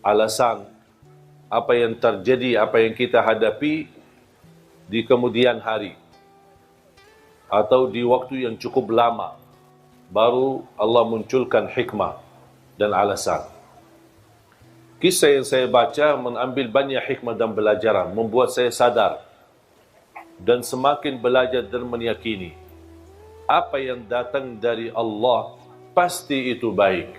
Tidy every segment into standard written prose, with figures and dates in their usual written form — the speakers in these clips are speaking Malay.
alasan apa yang terjadi, apa yang kita hadapi di kemudian hari atau di waktu yang cukup lama, baru Allah munculkan hikmah dan alasan. Kisah yang saya baca mengambil banyak hikmah dan pelajaran, membuat saya sadar dan semakin belajar dan meyakini apa yang datang dari Allah pasti itu baik,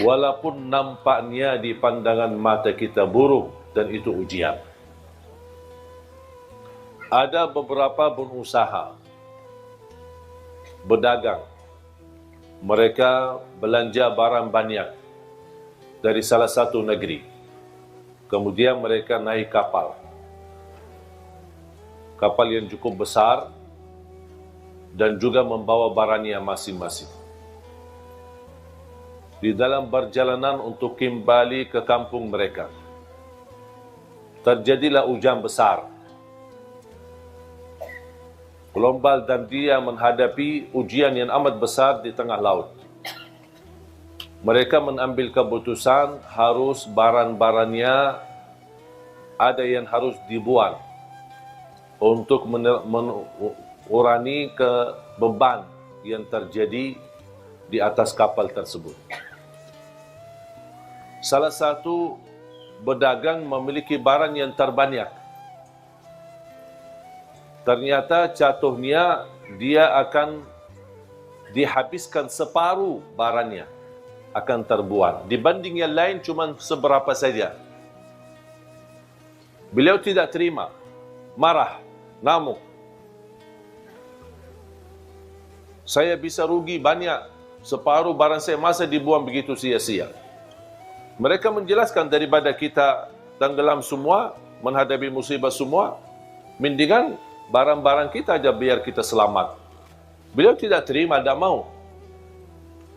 walaupun nampaknya di pandangan mata kita buruk, dan itu ujian. Ada beberapa pengusaha berdagang, mereka belanja barang banyak dari salah satu negeri, kemudian mereka naik kapal yang cukup besar dan juga membawa barangnya masing-masing. Di dalam perjalanan untuk kembali ke kampung mereka, terjadilah hujan besar, gelombang, dan dia menghadapi ujian yang amat besar di tengah laut. Mereka mengambil keputusan harus barang-barangnya ada yang harus dibuang untuk mengurangi beban yang terjadi di atas kapal tersebut. Salah satu pedagang memiliki barang yang terbanyak. Ternyata jatuhnya dia akan dihabiskan separuh barangnya, akan terbuang. Dibanding yang lain cuma seberapa saja. Beliau tidak terima, marah, ngamuk. Saya bisa rugi banyak, separuh barang saya masa dibuang begitu sia-sia. Mereka menjelaskan, daripada kita tenggelam semua, menghadapi musibah semua, mendingan barang-barang kita aja biar kita selamat. Beliau tidak terima, tidak mau.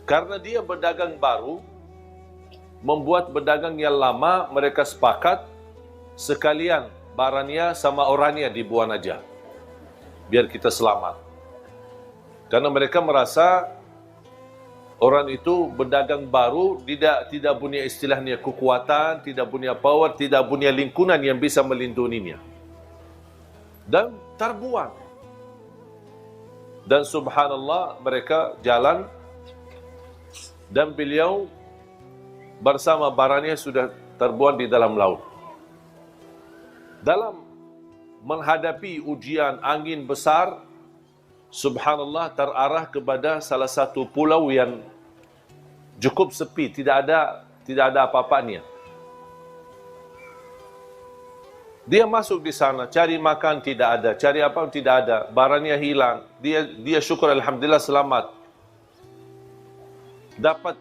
Karena dia berdagang baru, membuat berdagang yang lama, mereka sepakat sekalian barangnya sama orangnya dibuang aja, biar kita selamat. Karena mereka merasa orang itu berdagang baru, tidak punya istilahnya kekuatan, tidak punya power, tidak punya lingkungan yang bisa melindunginya. Dan terbuang. Dan subhanallah, mereka jalan dan beliau bersama barangnya sudah terbuang di dalam laut. Dalam menghadapi ujian angin besar, subhanallah, terarah kepada salah satu pulau yang cukup sepi, tidak ada apa-apanya. Dia masuk di sana, cari makan tidak ada, cari apa tidak ada, barangnya hilang. Dia syukur, alhamdulillah selamat. Dapat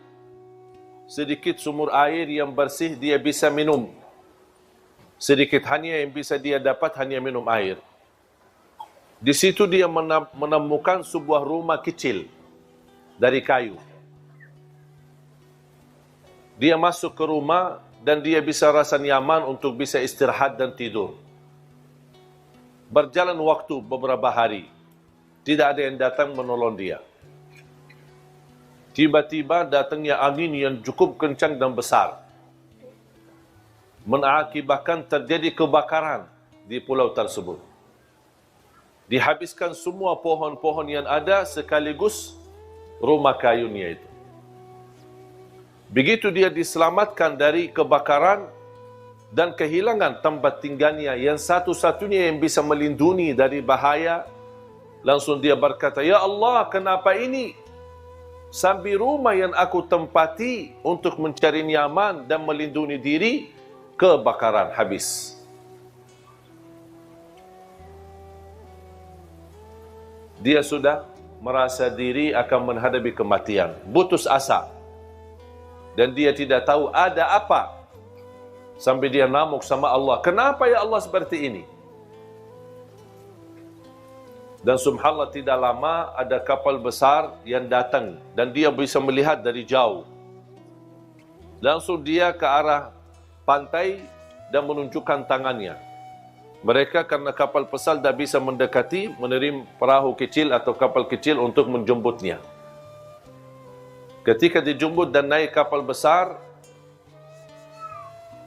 sedikit sumur air yang bersih, dia bisa minum. Sedikit hanya yang bisa dia dapat, hanya minum air. Di situ dia menemukan sebuah rumah kecil dari kayu. Dia masuk ke rumah dan dia bisa rasa nyaman untuk bisa istirahat dan tidur. Berjalan waktu beberapa hari, tidak ada yang datang menolong dia. Tiba-tiba datangnya angin yang cukup kencang dan besar, mengakibatkan terjadi kebakaran di pulau tersebut. Dihabiskan semua pohon-pohon yang ada sekaligus rumah kayunya itu. Begitu dia diselamatkan dari kebakaran dan kehilangan tempat tinggalnya yang satu-satunya yang bisa melindungi dari bahaya, langsung dia berkata, "Ya Allah, kenapa ini? Sampai rumah yang aku tempati untuk mencari nyaman dan melindungi diri, kebakaran habis." Dia sudah merasa diri akan menghadapi kematian, putus asa. Dan dia tidak tahu ada apa. Sampai dia ngamuk sama Allah, "Kenapa ya Allah seperti ini?" Dan subhanallah, tidak lama ada kapal besar yang datang dan dia bisa melihat dari jauh. Langsung dia ke arah pantai dan menunjukkan tangannya. Mereka karena kapal besar tidak bisa mendekati, menerima perahu kecil atau kapal kecil untuk menjemputnya. Ketika dijemput dan naik kapal besar,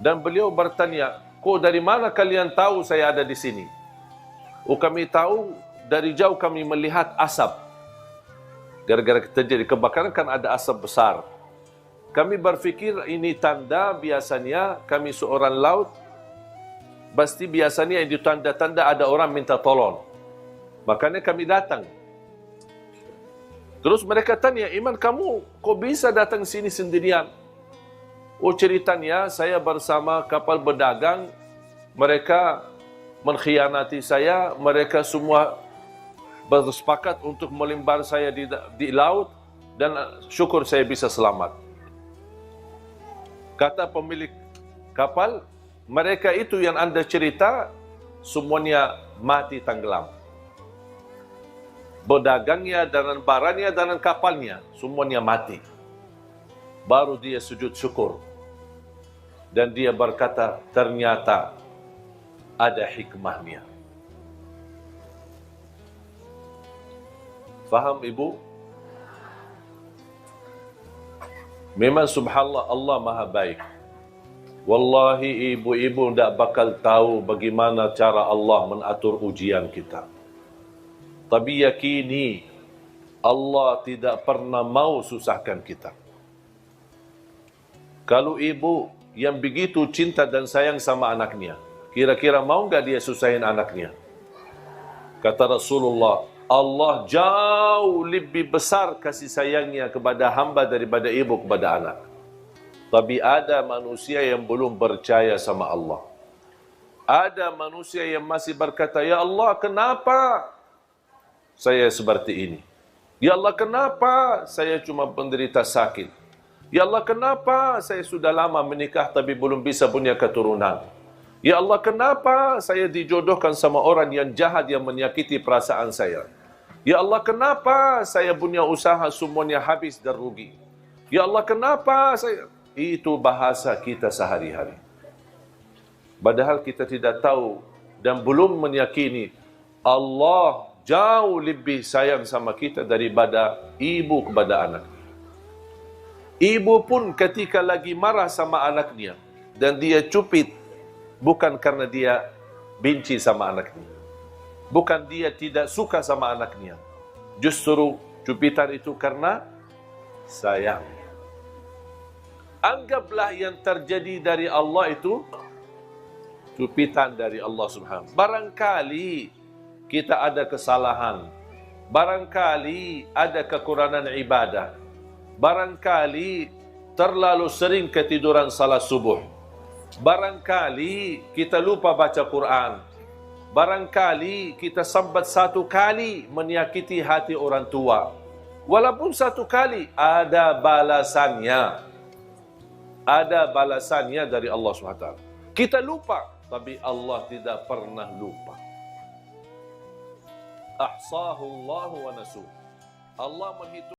Dan beliau bertanya, kok dari mana kalian tahu saya ada di sini? Oh, kami tahu dari jauh kami melihat asap. Gara-gara terjadi kebakaran kan ada asap besar. Kami berfikir ini tanda biasanya kami seorang laut. Pasti biasanya itu tanda-tanda ada orang minta tolong. Makanya kami datang. Terus mereka tanya, Iman kamu kok bisa datang sini sendirian? Oh, ceritanya saya bersama kapal berdagang. Mereka mengkhianati saya. Mereka semua bersepakat untuk melimbar saya di laut. Dan syukur saya bisa selamat. Kata pemilik kapal, mereka itu yang Anda cerita, semuanya mati tenggelam. Berdagangnya, dan barangnya, dan kapalnya, semuanya mati. Baru dia sujud syukur. Dan dia berkata, ternyata ada hikmahnya. Faham ibu? Memang subhanallah Allah maha baik. Wallahi ibu-ibu tidak bakal tahu bagaimana cara Allah mengatur ujian kita. Tapi yakini Allah tidak pernah mau susahkan kita. Kalau ibu yang begitu cinta dan sayang sama anaknya, kira-kira mau nggak dia susahin anaknya? Kata Rasulullah, Allah jauh lebih besar kasih sayangnya kepada hamba daripada ibu kepada anak. Tapi ada manusia yang belum percaya sama Allah. Ada manusia yang masih berkata, Ya Allah, kenapa saya seperti ini? Ya Allah, kenapa saya cuma penderita sakit? Ya Allah, kenapa saya sudah lama menikah tapi belum bisa punya keturunan? Ya Allah, kenapa saya dijodohkan sama orang yang jahat yang menyakiti perasaan saya? Ya Allah, kenapa saya punya usaha semuanya habis dan rugi? Ya Allah, kenapa saya... Itu bahasa kita sehari-hari. Padahal kita tidak tahu dan belum meyakini Allah jauh lebih sayang sama kita daripada ibu kepada anak. Ibu pun ketika lagi marah sama anaknya dan dia cupit, bukan karena dia benci sama anaknya. Bukan dia tidak suka sama anaknya. Justru cupitan itu karena sayang. Anggaplah yang terjadi dari Allah itu cupitan dari Allah Subhanahu. Barangkali kita ada kesalahan. Barangkali ada kekurangan ibadah. Barangkali terlalu sering ketiduran salat subuh. Barangkali kita lupa baca Quran. Barangkali kita sambat satu kali menyakiti hati orang tua. Walaupun satu kali, ada balasannya. Ada balasannya dari Allah SWT. Kita lupa, tapi Allah tidak pernah lupa. Ahsahullahu wa nasuh. Allah menghitung